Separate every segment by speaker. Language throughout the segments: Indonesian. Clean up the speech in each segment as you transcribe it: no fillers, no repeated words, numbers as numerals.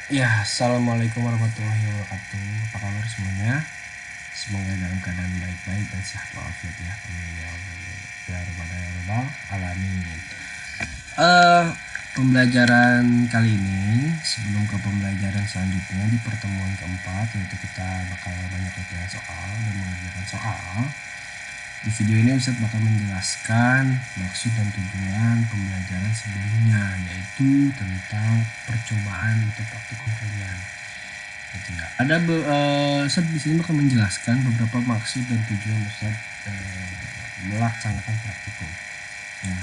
Speaker 1: Ya, assalamualaikum warahmatullahi wabarakatuh. Apa kabar semuanya? Semoga dalam keadaan baik-baik dan sehat walafiat ya. Amin ya rabbal alamin. Eh, Pembelajaran kali ini sebelum ke pembelajaran selanjutnya di pertemuan keempat, yaitu kita bakal banyak latihan soal dan mengerjakan soal. Di video ini Ustadz bakal menjelaskan maksud dan tujuan pembelajaran sebelumnya, yaitu tentang percobaan atau praktikum kalian. Gitu ya. Ustadz di sini bakal menjelaskan beberapa maksud dan tujuan Ustadz melaksanakan praktikum. Ya.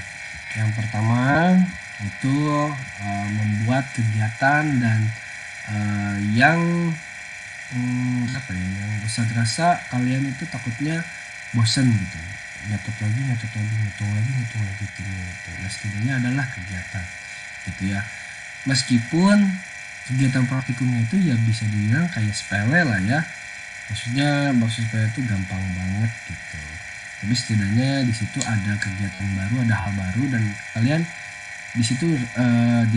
Speaker 1: Yang pertama itu membuat kegiatan dan yang yang Ustadz rasa kalian itu takutnya bosan gitu, nyatet lagi ngitung lagi gitu. Nah, setidaknya adalah kegiatan gitu ya, meskipun kegiatan praktikumnya itu ya bisa dibilang kayak sepele lah ya, maksudnya maksud sepele itu gampang banget gitu, tapi setidaknya di situ ada kegiatan baru, ada hal baru, dan kalian di situ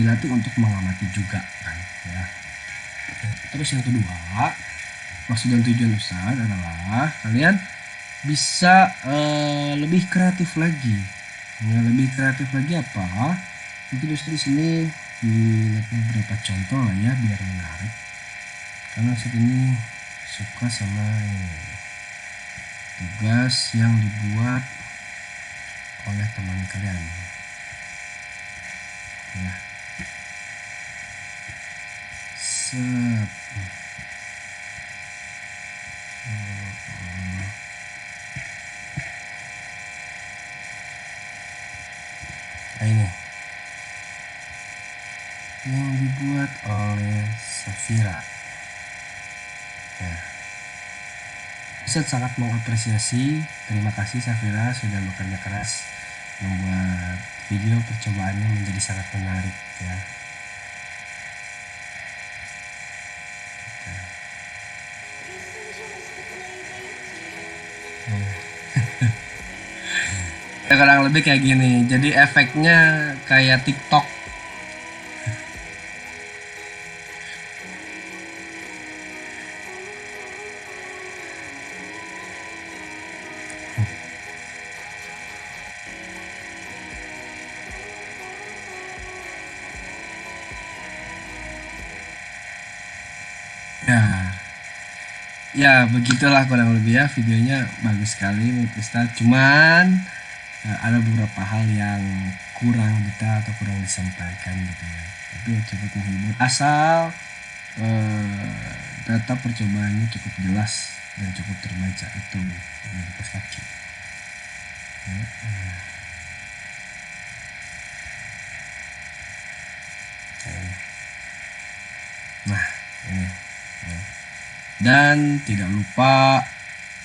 Speaker 1: dilatih untuk mengamati juga kan ya. Terus yang kedua, maksud dan tujuan Ustadz adalah kalian bisa lebih kreatif lagi. Ya, lebih kreatif lagi apa? Mungkin Ustadz di sini dilihat beberapa contoh lah ya biar menarik. Karena Ustadz ini suka sama tugas yang dibuat oleh teman kalian. Ya. Set. Nah, ini yang dibuat oleh Safira. Ya. Ustadz sangat mengapresiasi, terima kasih Safira sudah bekerja keras membuat video percobaannya menjadi sangat menarik ya. Ya kurang lebih kayak gini, jadi efeknya kayak TikTok. Ya begitulah kurang lebih ya, videonya bagus sekali menurut Ustadz, cuman ada beberapa hal yang kurang detail atau kurang disampaikan gitu ya, tapi ya cukup menghibur asal data percobaannya cukup jelas dan cukup terbaca, itu yang di pos kaki ya. Nah ini ya. Dan tidak lupa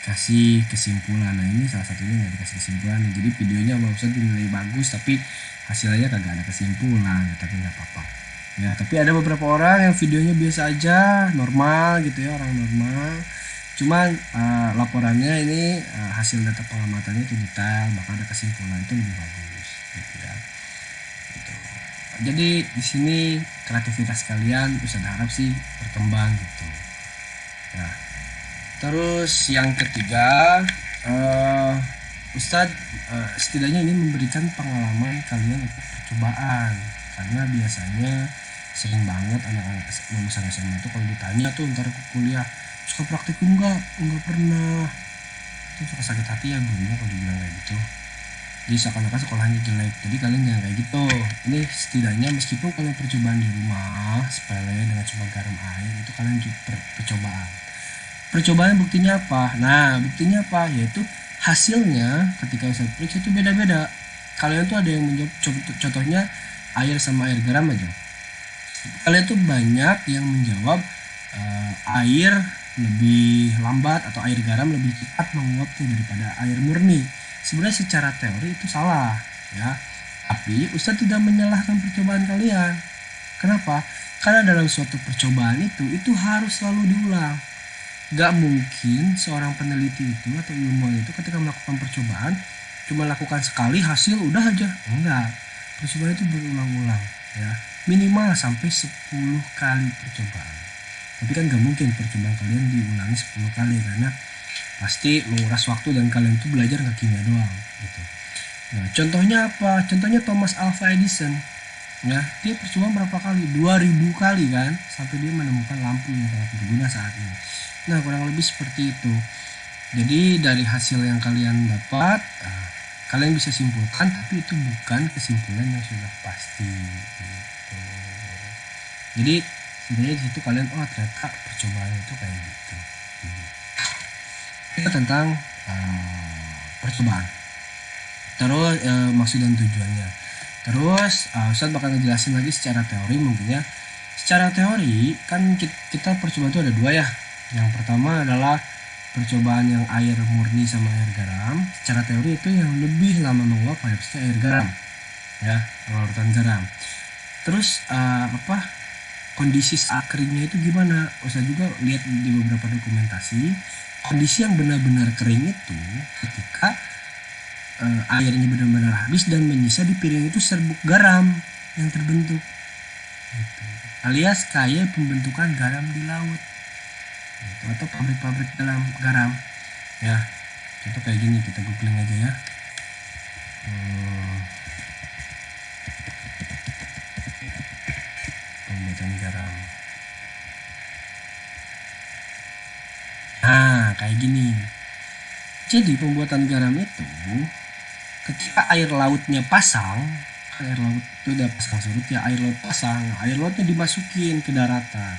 Speaker 1: kasih kesimpulan. Nah ini salah satunya nggak dikasih kesimpulan, jadi videonya maksudnya dinilai bagus tapi hasilnya kagak ada kesimpulan ya, tapi nggak apa-apa ya. Tapi ada beberapa orang yang videonya biasa aja, normal gitu ya, orang normal, cuman laporannya ini hasil data pengamatannya itu detail, bahkan ada kesimpulan, itu lebih bagus gitu ya gitu. Jadi di sini kreativitas kalian bisa harap sih berkembang gitu ya. Terus yang ketiga, Ustadz setidaknya ini memberikan pengalaman kalian untuk percobaan, karena biasanya sering banget anak-anak lulusan SMA itu kalau ditanya tuh ntar ke kuliah suka praktikum nggak pernah, itu suka sakit hati ya gurunya kalau dibilang kayak gitu, jadi seakan-akan sekolahnya jelek. Jadi kalian jangan kayak gitu. Ini setidaknya meskipun kalian percobaan di rumah sepele dengan cuma garam air, itu kalian percobaan. Percobaan buktinya apa? Nah, buktinya apa? Yaitu hasilnya ketika saya periksa itu beda-beda. Kalian tuh ada yang menjawab, contohnya air sama air garam aja. Kalian tuh banyak yang menjawab air lebih lambat atau air garam lebih cepat menguapnya daripada air murni. Sebenarnya secara teori itu salah ya. Tapi Ustadz tidak menyalahkan percobaan kalian. Kenapa? Karena dalam suatu percobaan itu harus selalu diulang. Gak mungkin seorang peneliti itu atau ilmuwan itu ketika melakukan percobaan cuma lakukan sekali hasil udah aja, enggak. Percobaan itu berulang-ulang ya. minimal sampai 10 kali percobaan. Tapi kan gak mungkin percobaan kalian diulangi 10 kali karena pasti menguras waktu dan kalian tuh belajar nggak kimia doang gitu. Nah, contohnya apa? Contohnya Thomas Alva Edison. Ya, dia percobaan berapa kali? 2000 kali kan sampai dia menemukan lampu yang sangat berguna saat ini. Nah, kurang lebih seperti itu. Jadi dari hasil yang kalian dapat, kalian bisa simpulkan, tapi itu bukan kesimpulan yang sudah pasti gitu. Jadi sebenarnya di situ kalian ternyata percobaan itu kayak gitu. Itu tentang percobaan. Terus maksud dan tujuannya. Terus Ustadz bakal ngejelasin lagi secara teori mungkin ya. Secara teori kan kita percobaan itu ada dua ya. Yang pertama adalah percobaan yang air murni sama air garam. Secara teori itu yang lebih lama menguap harusnya air garam, ya, larutan garam. Terus kondisi saat keringnya itu gimana? Ustadz juga lihat di beberapa dokumentasi, kondisi yang benar-benar kering itu ketika airnya benar-benar habis dan menyisa di piring itu serbuk garam yang terbentuk gitu. Alias kayak pembentukan garam di laut gitu, atau pabrik-pabrik dalam garam ya. Contoh kayak gini, kita googling aja ya. Pembuatan garam. Nah, kayak gini. Jadi pembuatan garam itu ketika air lautnya pasang, air laut itu udah pasang surut ya, air laut pasang, air lautnya dimasukin ke daratan.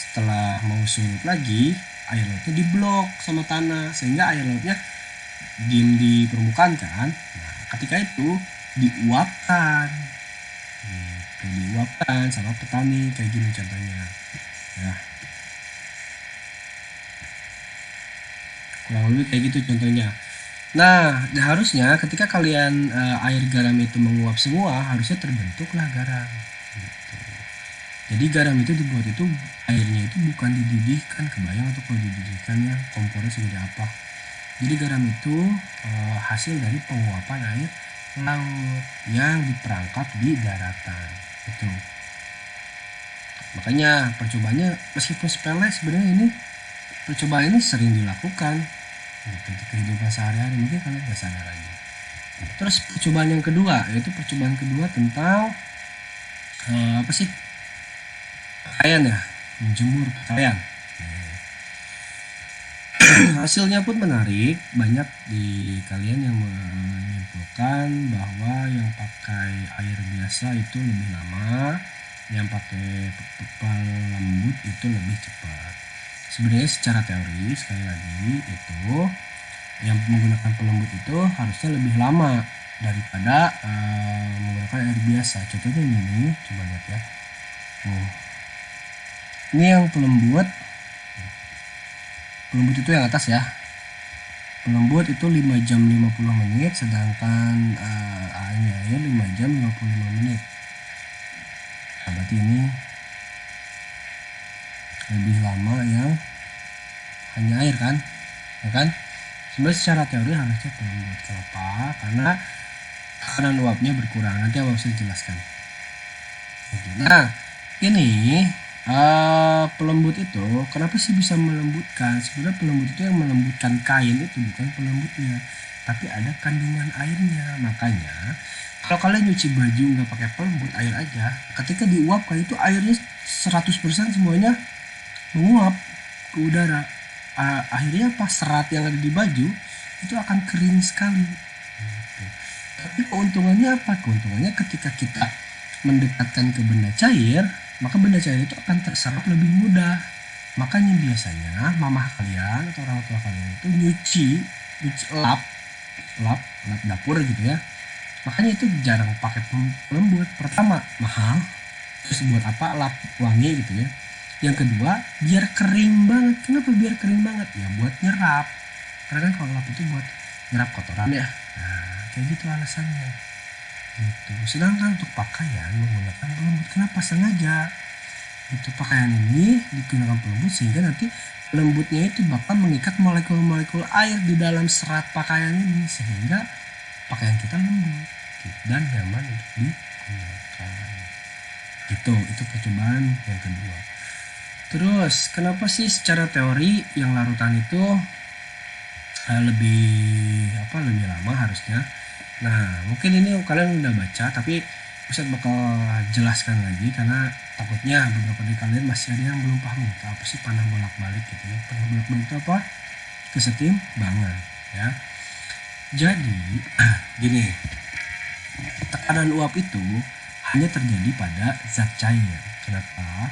Speaker 1: Setelah mau surut lagi, air lautnya diblok sama tanah sehingga air lautnya diem di permukaan kan. Nah, ketika itu diuapkan, gitu, diuapkan sama petani kayak gini contohnya ya. Kurang lebih kayak gitu contohnya. Nah, harusnya ketika kalian air garam itu menguap semua, harusnya terbentuklah garam. Gitu. Jadi garam itu dibuat itu airnya itu bukan dididihkan, kebayang atau kalau dididihkannya kompornya segede apa. Jadi garam itu hasil dari penguapan air laut yang diperangkap di daratan. Itu. Makanya percobaannya meskipun sepele, sebenarnya ini percobaan ini sering dilakukan gitu, di kehidupan sehari-hari, mungkin kalian nggak sadar aja. Terus percobaan yang kedua, yaitu percobaan kedua tentang apa sih, pakaian ya, menjemur pakaian. Hasilnya pun menarik, banyak di kalian yang menyimpulkan bahwa yang pakai air biasa itu lebih lama, yang pakai pelembut itu lebih cepat. Sebenarnya secara teori sekali lagi itu yang menggunakan pelembut itu harusnya lebih lama daripada menggunakan air biasa. Contohnya ini, coba lihat ya. Ini yang pelembut itu yang atas ya. Pelembut itu 5 jam 50 menit, sedangkan hanya air 5 jam 55 menit. Nah, berarti ini lebih lama yang hanya air kan, ya kan? Sebenarnya secara teori harusnya pelembut. Kenapa? Karena tekanan uapnya berkurang. Nanti Abang bisa jelaskan. Nah, ini pelembut itu kenapa sih bisa melembutkan? Sebenarnya pelembut itu yang melembutkan kain itu bukan pelembutnya, tapi ada kandungan airnya. Makanya kalau kalian nyuci baju nggak pakai pelembut, air aja, ketika diuapkan itu airnya 100% semuanya menguap ke udara. Akhirnya apa, serat yang ada di baju itu akan kering sekali gitu. Tapi keuntungannya apa? Keuntungannya ketika kita mendekatkan ke benda cair, maka benda cair itu akan terserap lebih mudah. Makanya biasanya mamah kalian atau orang tua kalian itu nyuci lap dapur gitu ya. Makanya itu jarang pakai pelembut. Pertama, mahal. Terus buat apa lap wangi gitu ya. Yang kedua, biar kering banget. Kenapa biar kering banget? Ya buat nyerap. Karena kan kalau lap itu buat nyerap kotoran ya. Nah, kayak gitu alasannya. Gitu. Sedangkan untuk pakaian menggunakan pelembut, kenapa? Sengaja. Itu pakaian ini digunakan pelembut sehingga nanti pelembutnya itu bakal mengikat molekul-molekul air di dalam serat pakaian ini sehingga pakaian kita lembut dan nyaman untuk digunakan. Itu percobaan yang kedua. Terus kenapa sih secara teori yang larutan itu lebih lama harusnya? Nah, mungkin ini kalian udah baca, tapi Ustadz bakal jelaskan lagi karena takutnya beberapa dari kalian masih ada yang belum paham gitu, apa sih panah bolak-balik gitu ya. Panah bolak-balik itu apa? Kesetimbangan ya. Jadi gini, tekanan uap itu hanya terjadi pada zat cair. Kenapa?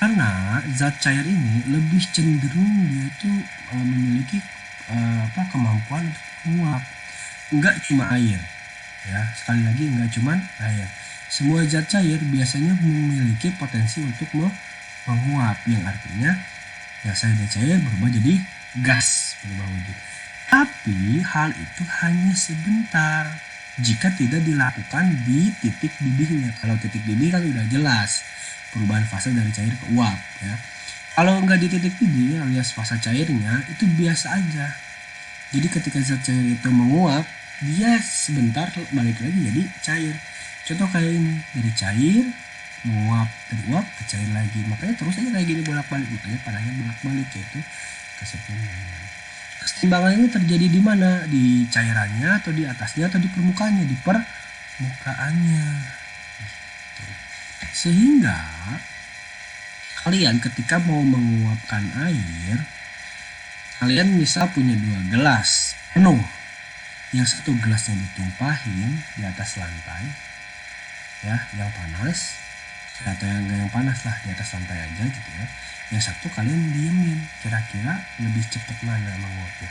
Speaker 1: Karena zat cair ini lebih cenderung dia itu memiliki kemampuan untuk menguap. Enggak cuma air, ya sekali lagi enggak cuma air. Semua zat cair biasanya memiliki potensi untuk menguap, yang artinya yang saya cair berubah jadi gas, berubah wujud. Tapi hal itu hanya sebentar jika tidak dilakukan di titik didihnya. Kalau titik didih kan udah jelas perubahan fase dari cair ke uap ya. Kalau nggak di titik didih alias fase cairnya itu biasa aja. Jadi ketika zat cair itu menguap, dia sebentar balik lagi jadi cair. Contoh kayak ini, dari cair menguap, dari uap ke cair lagi. Makanya terus aja kayak gini bolak-balik, makanya panahnya bolak-balik, yaitu kesetimbangan. Kesetimbangan ini terjadi di mana? Di cairannya atau di atasnya atau di permukaannya? Di permukaannya. Sehingga kalian ketika mau menguapkan air, kalian misal punya 2 gelas penuh. Yang satu gelasnya ditumpahin di atas lantai ya, yang panas, atau yang panas lah, di atas lantai aja gitu ya. Yang satu kalian diemin, kira-kira lebih cepat mana menguapnya,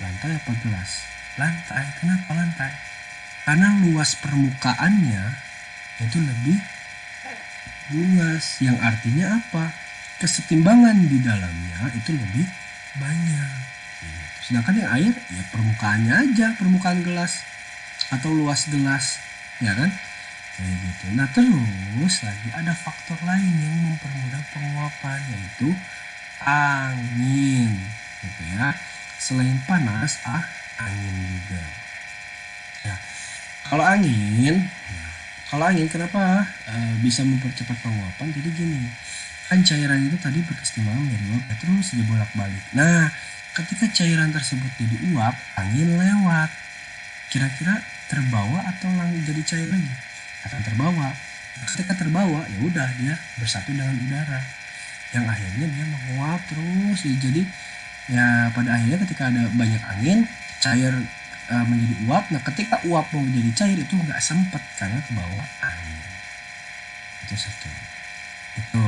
Speaker 1: lantai apa gelas? Lantai. Kenapa lantai? Karena luas permukaannya itu lebih luas, yang artinya apa? Kesetimbangan di dalamnya itu lebih banyak gitu. Sedangkan yang air ya permukaannya aja, permukaan gelas atau luas gelas ya kan, kayak gitu. Nah terus lagi ada faktor lain yang mempermudah penguapan, yaitu angin gitu ya. Selain panas, angin juga ya. Kalau angin kenapa bisa mempercepat penguapan? Jadi gini, kan cairan itu tadi berkesetimbangan menjadi uap terus dia bolak-balik. Nah ketika cairan tersebut jadi uap, angin lewat, kira-kira terbawa atau jadi cair lagi? Akan terbawa. Ketika terbawa ya udah dia bersatu dengan udara, yang akhirnya dia menguap terus. Jadi ya pada akhirnya ketika ada banyak angin, cair menjadi uap. Nah ketika uap mau jadi cair itu nggak sempet karena ke bawah angin. Itu satu, itu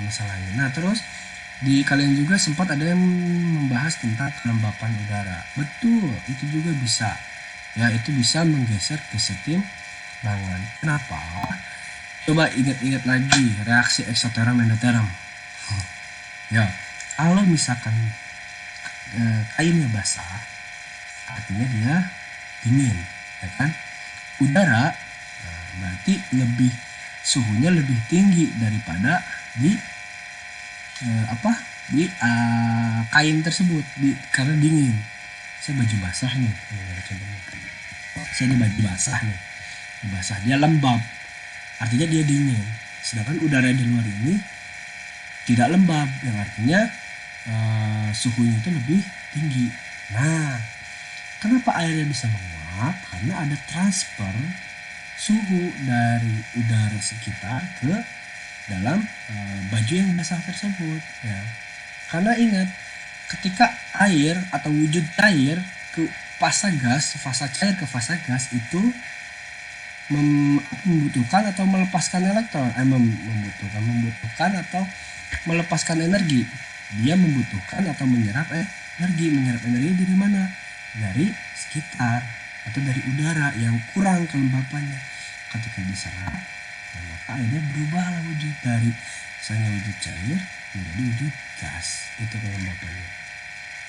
Speaker 1: masalahnya. Nah terus di kalian juga sempat ada yang membahas tentang kelembapan udara. Betul, itu juga bisa ya, itu bisa menggeser kesetimbangan. Kenapa? Coba ingat-ingat lagi reaksi eksoterum endoterum ya. Kalau misalkan kainnya basah, artinya dia dingin ya kan. Udara berarti suhunya lebih tinggi daripada di kain tersebut, karena dingin. Saya baju basah nih, saya ini baju basah nih, basah, dia lembab, artinya dia dingin. Sedangkan udara di luar ini tidak lembab, yang artinya suhunya itu lebih tinggi. Nah kenapa airnya bisa menguap? Karena ada transfer suhu dari udara sekitar ke dalam baju yang basah tersebut ya. Karena ingat, ketika air atau wujud cair ke fase cair ke fase gas itu membutuhkan atau melepaskan elektron, membutuhkan atau melepaskan energi. Dia membutuhkan atau menyerap energi dari mana? Dari sekitar atau dari udara yang kurang kelembapannya. Ketika diserap, maka airnya berubah wujud dari misalnya wujud cair menjadi wujud gas. Itu kelembapannya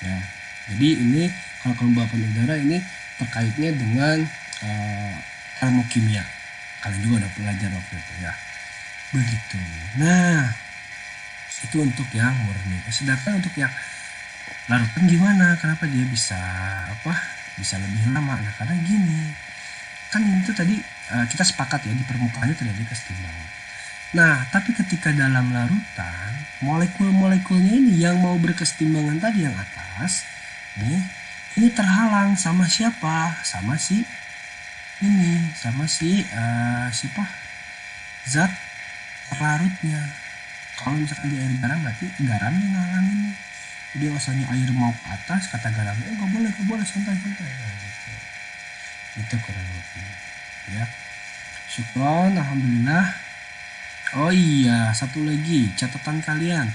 Speaker 1: ya. Jadi ini kalau kelembapan udara ini terkaitnya dengan termokimia. Kalian juga udah belajar waktu itu ya, begitu. Nah itu untuk yang murni. Sedangkan untuk yang larutan gimana? Kenapa dia bisa lebih lama? Nah karena gini, kan itu tadi kita sepakat ya, di permukaannya terjadi kesetimbangan. Nah, tapi ketika dalam larutan, molekul-molekulnya ini yang mau berkesetimbangan tadi yang atas, nih, ini terhalang sama siapa? Sama si ini, sama si siapa? Zat larutnya. Kalau misalkan di air garam berarti garamnya ngalangin nih. Jadi asalnya air mau ke atas, kata garamnya, nggak boleh, santai-santai. Nah, gitu. Itu kurang lebih. Ya, syukron, alhamdulillah. Oh iya, satu lagi catatan kalian.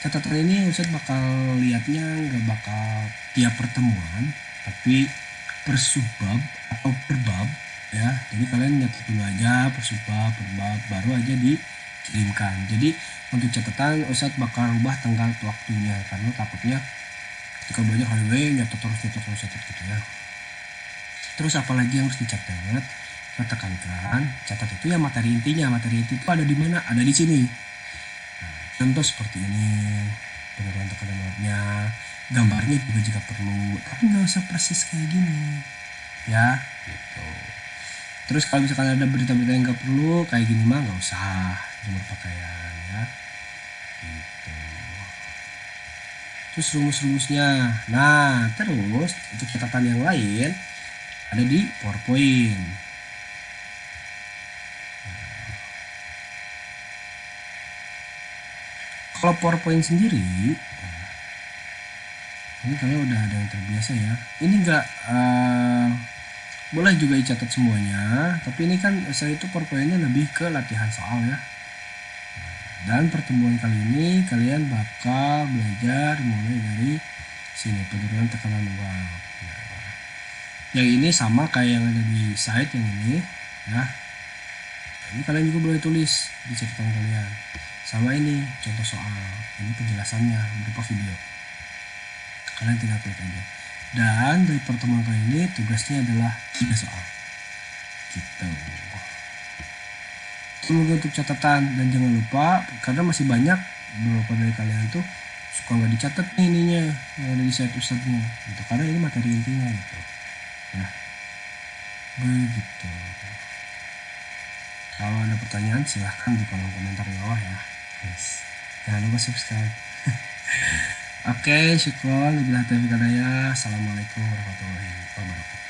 Speaker 1: Catatan ini Ustadz bakal lihatnya nggak bakal tiap pertemuan, tapi per subbab atau per bab ya. Jadi kalian nyatet dulu aja per subbab, per bab, baru aja dikirimkan. Jadi untuk catatan Ustadz bakal rubah tenggang waktunya karena takutnya ketika belajar highway nyatet terus gitu ya. Terus apalagi yang harus dicatat? Saya tekankan, catat itu ya materi intinya. Materi inti itu ada di mana? Ada di sini. Nah, contoh seperti ini, penurunan tekanan lautnya, gambarnya juga jika perlu, tapi nggak usah persis kayak gini, ya, gitu. Terus kalau misalkan ada berita-berita yang nggak perlu kayak gini mah nggak usah jemur pakaian, ya, gitu. Terus rumus-rumusnya. Nah, terus untuk catatan yang lain ada di PowerPoint. Kalau PowerPoint sendiri, ini kalian udah ada yang terbiasa ya. Ini enggak boleh juga dicatat semuanya, tapi ini kan saya itu PowerPoint-nya lebih ke latihan soal ya. Dan pertemuan kali ini kalian bakal belajar mulai dari sini, penurunan tekanan uap. Nah, yang ini sama kayak yang ada di slide yang ini ya. Ini kalian juga boleh tulis di catatan kalian. Sama ini contoh soal, ini penjelasannya berupa video. Kalian tinggal klik aja. Dan dari pertemuan kali ini tugasnya adalah 3 soal. Gitu. Semoga untuk catatan, dan jangan lupa karena masih banyak beberapa dari kalian tuh suka nggak dicatat nih ininya yang ada di site ustadznya gitu, karena ini materi intinya gitu ya, begitu. Kalau ada pertanyaan silahkan di kolom komentar di bawah ya, guys. Jangan lupa subscribe. Oke, syukron. Assalamualaikum warahmatullahi wabarakatuh.